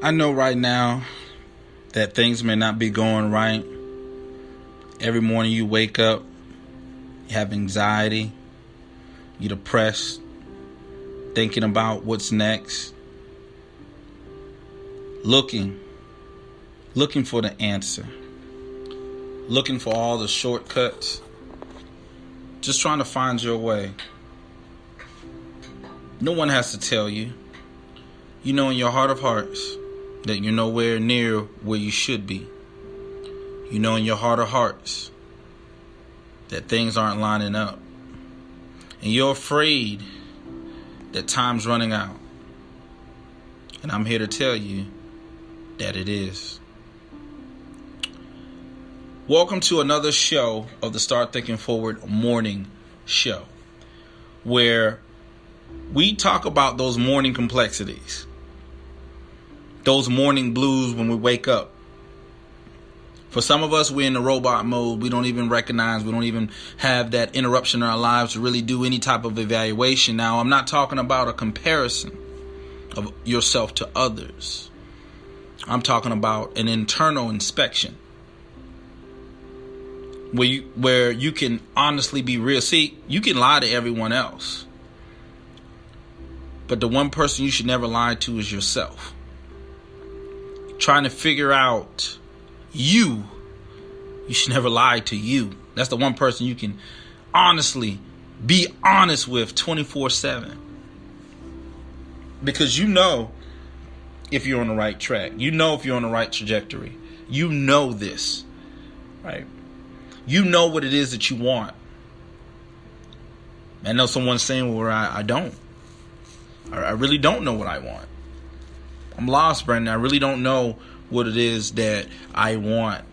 I know right now that things may not be going right. Every morning you wake up, you have anxiety, you're depressed, thinking about what's next, looking for the answer, looking for all the shortcuts, just trying to find your way. No one has to tell you. You know in your heart of hearts that you're nowhere near where you should be. You know in your heart of hearts that things aren't lining up. And you're afraid that time's running out. And I'm here to tell you that it is. Welcome to another show of the Start Thinking Forward morning show, where we talk about those morning complexities, those morning blues when we wake up. For some of us, we're in the robot mode. We don't even recognize, we don't even have that interruption in our lives to really do any type of evaluation. Now, I'm not talking about a comparison of yourself to others. I'm talking about an internal inspection where you can honestly be real. See, you can lie to everyone else, but the one person you should never lie to is yourself. Trying to figure out you should never lie to you. That's the one person you can honestly be honest with 24/7. Because you know if you're on the right track. You know if you're on the right trajectory. You know this, right? You know what it is that you want. I know someone's saying, well, I don't. I really don't know what I want. I'm lost, Brandon. I really don't know what it is that I want.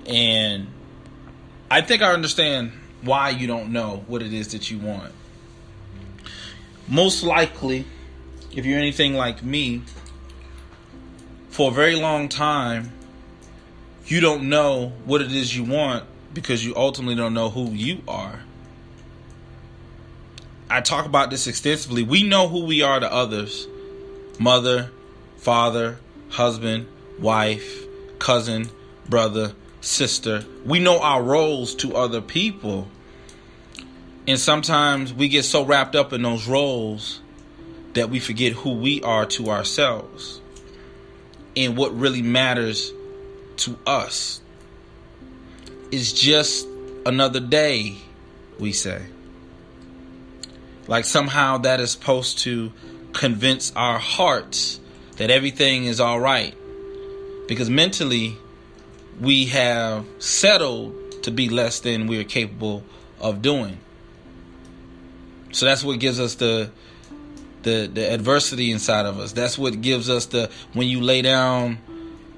And I think I understand why you don't know what it is that you want. Most likely, if you're anything like me, for a very long time, you don't know what it is you want because you ultimately don't know who you are. I talk about this extensively. We know who we are to others. Mother, father, husband, wife, cousin, brother, sister. We know our roles to other people. And sometimes we get so wrapped up in those roles that we forget who we are to ourselves and what really matters to us is just another day, we say. Like somehow that is supposed to convince our hearts that everything is all right. Because mentally, we have settled to be less than we are capable of doing. So that's what gives us the adversity inside of us. That's what gives us when you lay down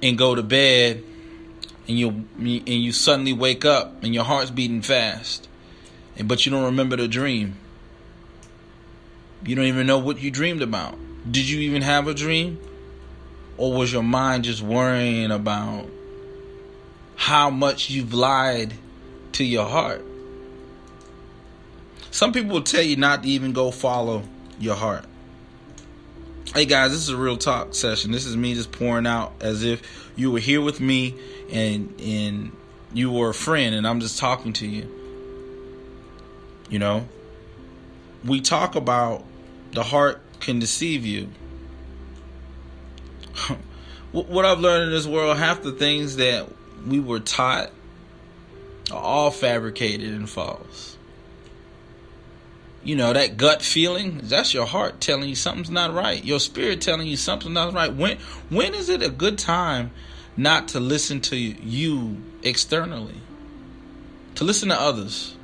and go to bed and you suddenly wake up and your heart's beating fast, but you don't remember the dream. You don't even know what you dreamed about. Did you even have a dream? Or was your mind just worrying about how much you've lied to your heart? Some people will tell you not to even go follow your heart. Hey guys, this is a real talk session. This is me just pouring out as if you were here with me and you were a friend and I'm just talking to you. You know, we talk about the heart can deceive you. What I've learned in this world, half the things that we were taught are all fabricated and false. You know, that gut feeling, that's your heart telling you something's not right. Your spirit telling you something's not right. When is it a good time not to listen to you externally? To listen to others.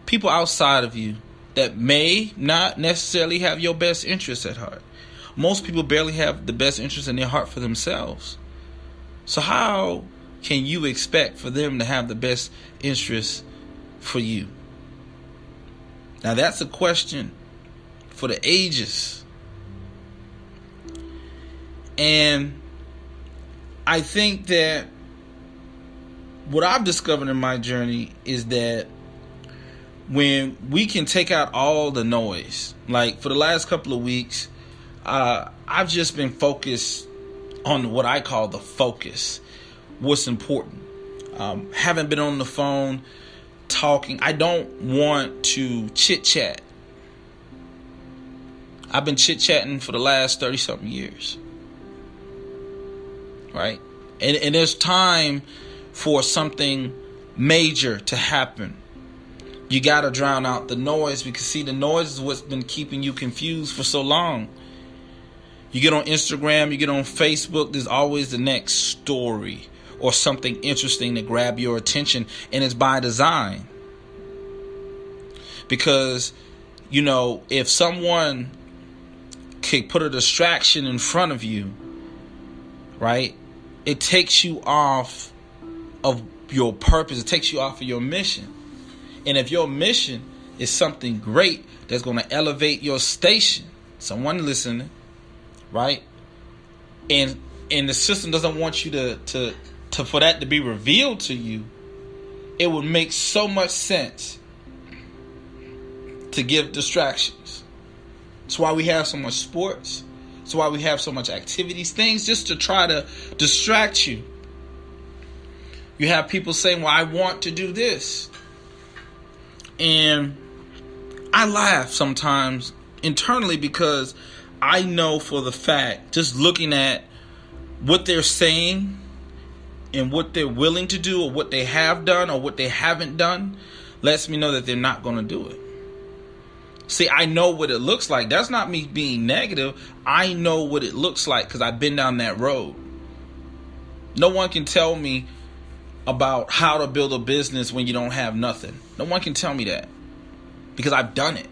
People outside of you that may not necessarily have your best interests at heart. Most people barely have the best interest in their heart for themselves. So how can you expect for them to have the best interest for you? Now that's a question for the ages. And I think that what I've discovered in my journey is that when we can take out all the noise, like for the last couple of weeks, I've just been focused on what I call the focus. What's important. Haven't been on the phone talking. I don't want to chit chat. I've been chit chatting for the last 30 something years. Right? And there's time for something major to happen. You got to drown out the noise, because see, the noise is what's been keeping you confused for so long. You get on Instagram, you get on Facebook, there's always the next story or something interesting to grab your attention, and it's by design. Because, you know, if someone could put a distraction in front of you, right, it takes you off of your purpose. It takes you off of your mission. And if your mission is something great that's going to elevate your station, someone listening, right, and the system doesn't want you to for that to be revealed to you, it would make so much sense to give distractions. That's why we have so much sports. That's why we have so much activities, things just to try to distract you. You have people saying, well, I want to do this. And I laugh sometimes internally, because I know for the fact, just looking at what they're saying and what they're willing to do, or what they have done or what they haven't done, lets me know that they're not going to do it. See, I know what it looks like. That's not me being negative. I know what it looks like because I've been down that road. No one can tell me about how to build a business when you don't have nothing. No one can tell me that, because I've done it.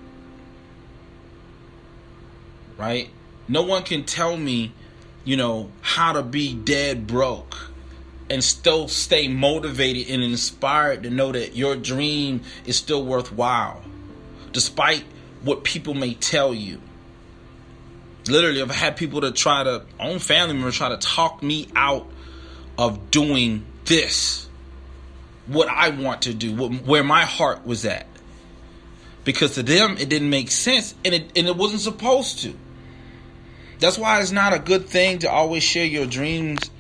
Right? No one can tell me, you know, how to be dead broke and still stay motivated and inspired to know that your dream is still worthwhile, despite what people may tell you. Literally, I've had people own family members try to talk me out of doing this, what I want to do, where my heart was at. Because to them, it didn't make sense, and it wasn't supposed to. That's why it's not a good thing to always share your dreams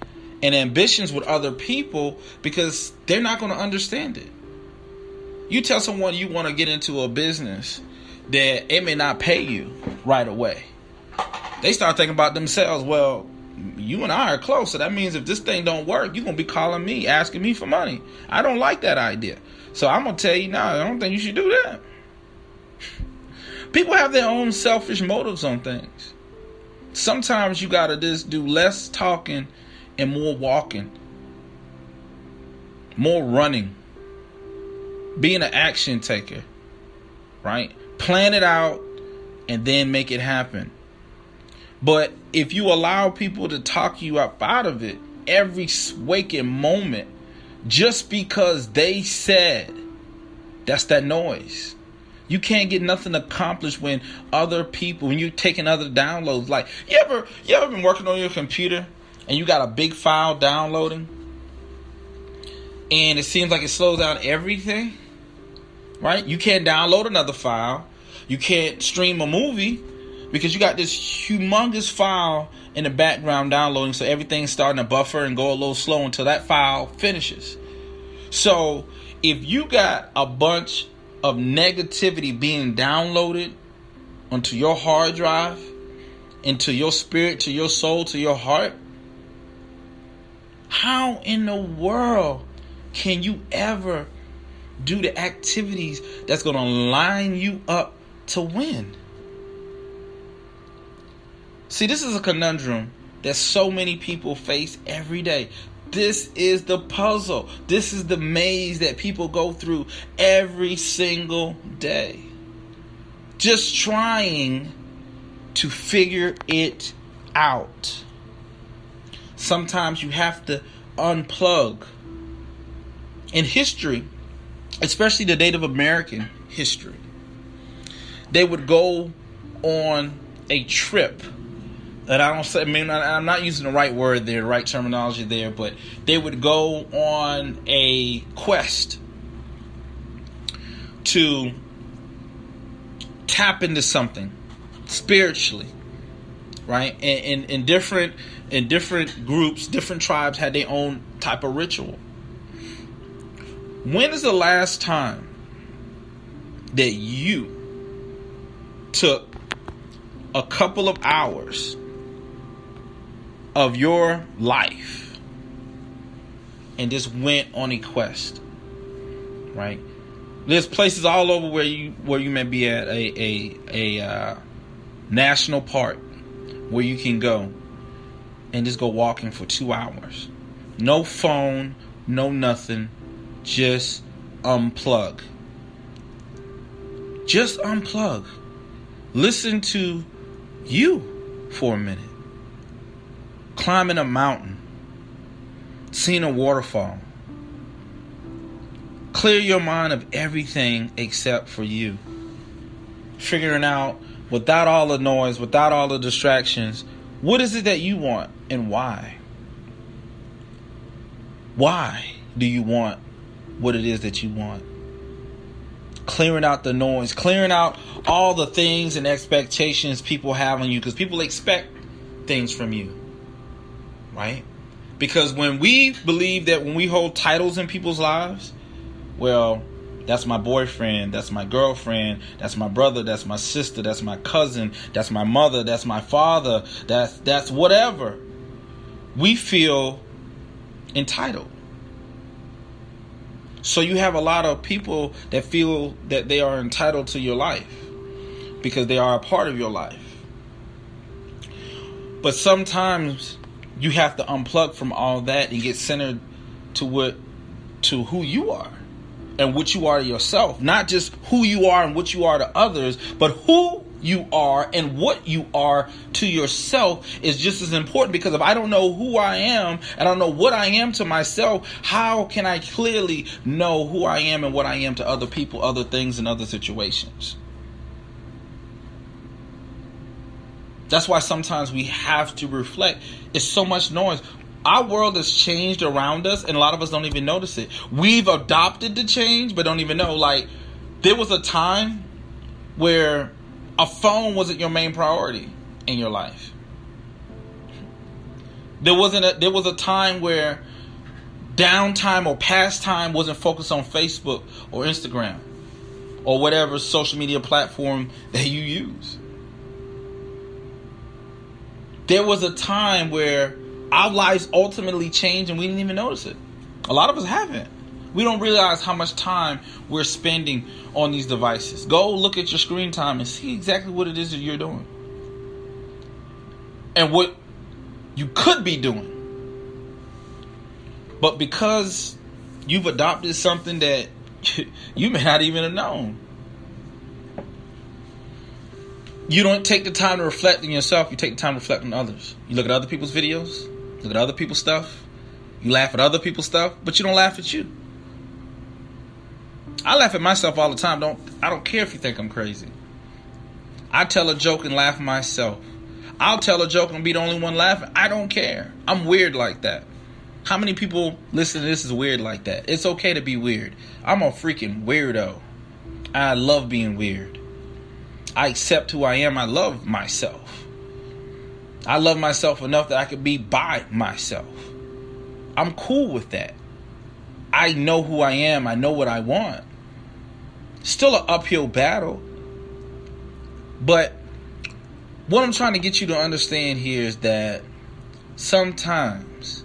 and ambitions with other people, because they're not going to understand it. You tell someone you want to get into a business that it may not pay you right away. They start thinking about themselves. Well, you and I are close, so that means if this thing don't work, you're going to be calling me, asking me for money. I don't like that idea. So I'm going to tell you now, I don't think you should do that. People have their own selfish motives on things. Sometimes you got to just do less talking and more walking, more running, being an action taker, right? Plan it out and then make it happen. But if you allow people to talk you up out of it every waking moment just because they said, that's that noise. You can't get nothing accomplished when you're taking other downloads. Like, you ever been working on your computer and you got a big file downloading and it seems like it slows down everything, right? You can't download another file. You can't stream a movie because you got this humongous file in the background downloading, so everything's starting to buffer and go a little slow until that file finishes. So if you got a bunch of negativity being downloaded onto your hard drive, into your spirit, to your soul, to your heart, how in the world can you ever do the activities that's going to line you up to win? See, this is a conundrum that so many people face every day. This is the puzzle. This is the maze that people go through every single day. Just trying to figure it out. Sometimes you have to unplug. In history, especially the Native American history, they would go on a trip. And I'm not using the right word there, the right terminology there, but they would go on a quest to tap into something spiritually right? And in different groups, different tribes had their own type of ritual. When is the last time that you took a couple of hours of your life and just went on a quest, right? There's places all over where you may be at a national park where you can go and just go walking for 2 hours. No phone, no nothing. Just unplug. Just unplug. Listen to you for a minute. Climbing a mountain. Seeing a waterfall. Clear your mind of everything except for you. Figuring out, without all the noise, without all the distractions, what is it that you want and why? Why do you want what it is that you want? Clearing out the noise, clearing out all the things and expectations people have on you, because people expect things from you, right? Because when we believe that when we hold titles in people's lives, well, that's my boyfriend, that's my girlfriend, that's my brother, that's my sister, that's my cousin, that's my mother, that's my father, that's whatever, we feel entitled. So you have a lot of people that feel that they are entitled to your life because they are a part of your life. But sometimes you have to unplug from all that and get centered to who you are and what you are to yourself. Not just who you are and what you are to others, but who you are and what you are to yourself is just as important. Because if I don't know who I am and I don't know what I am to myself, how can I clearly know who I am and what I am to other people, other things, and other situations? That's why sometimes we have to reflect. It's so much noise. Our world has changed around us, and a lot of us don't even notice it. We've adopted the change, but don't even know. Like, there was a time where a phone wasn't your main priority in your life. There was a time where downtime or pastime wasn't focused on Facebook or Instagram or whatever social media platform that you use. There was a time where our lives ultimately changed and we didn't even notice it. A lot of us haven't. We don't realize how much time we're spending on these devices. Go look at your screen time and see exactly what it is that you're doing. And what you could be doing. But because you've adopted something that you may not even have known. You don't take the time to reflect on yourself. You take the time to reflect on others. You look at other people's videos. Look at other people's stuff. You laugh at other people's stuff. But you don't laugh at you. I laugh at myself all the time. I don't care if you think I'm crazy. I tell a joke and laugh myself. I'll tell a joke and be the only one laughing. I don't care. I'm weird like that. How many people listen to this is weird like that? It's okay to be weird. I'm a freaking weirdo. I love being weird. I accept who I am. I love myself. I love myself enough that I could be by myself. I'm cool with that. I know who I am. I know what I want. Still an uphill battle. But what I'm trying to get you to understand here is that sometimes,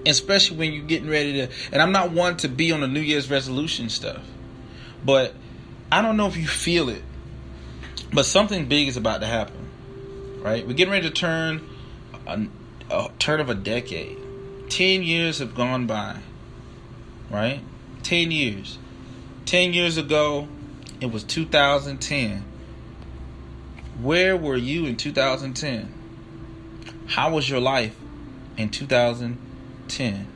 especially when you're getting ready to, and I'm not one to be on the New Year's resolution stuff, but I don't know if you feel it, but something big is about to happen, right? We're getting ready to turn a turn of a decade. 10 years have gone by, right? 10 years. 10 years ago, it was 2010. Where were you in 2010? How was your life in 2010?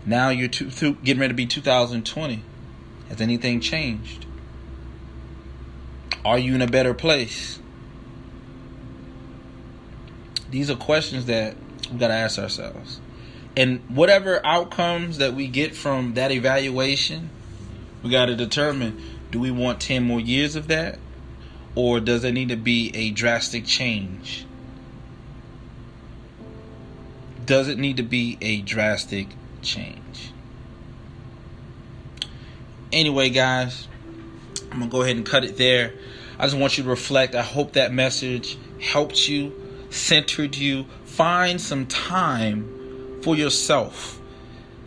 Now you're getting ready to be 2020. Has anything changed? Are you in a better place? These are questions that we got to ask ourselves. And whatever outcomes that we get from that evaluation, we got to determine, do we want 10 more years of that? or does there need to be a drastic change? Does it need to be a drastic change? Anyway, guys, I'm going to go ahead and cut it there. I just want you to reflect. I hope that message helped you, centered you. Find some time for yourself.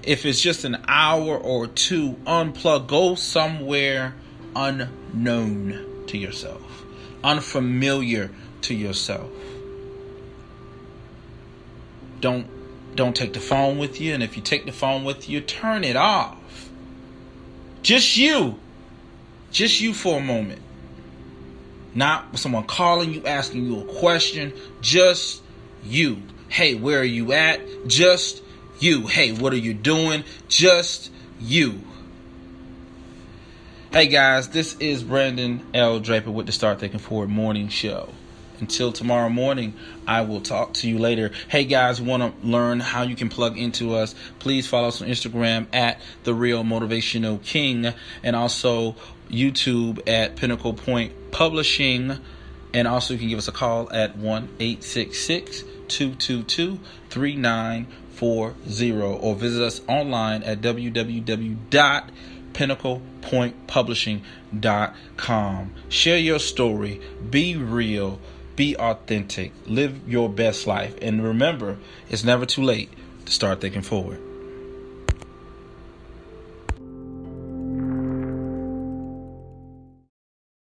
If it's just an hour or two, unplug. Go somewhere unknown to yourself, unfamiliar to yourself. Don't take the phone with you, and if you take the phone with you, turn it off. Just you for a moment. Not someone calling you, asking you a question. Just you. Hey, where are you at? Just you. Hey, what are you doing? Just you. Hey guys, this is Brandon L. Draper with the Start Thinking Forward Morning Show. Until tomorrow morning, I will talk to you later. Hey guys, want to learn how you can plug into us? Please follow us on Instagram at The Real Motivational King, and also YouTube at Pinnacle Point Publishing. And also you can give us a call at 1-866-222-3940, or visit us online at www.pinnaclepointpublishing.com. Share your story. Be real. Be authentic. Live your best life. And remember, it's never too late to start thinking forward.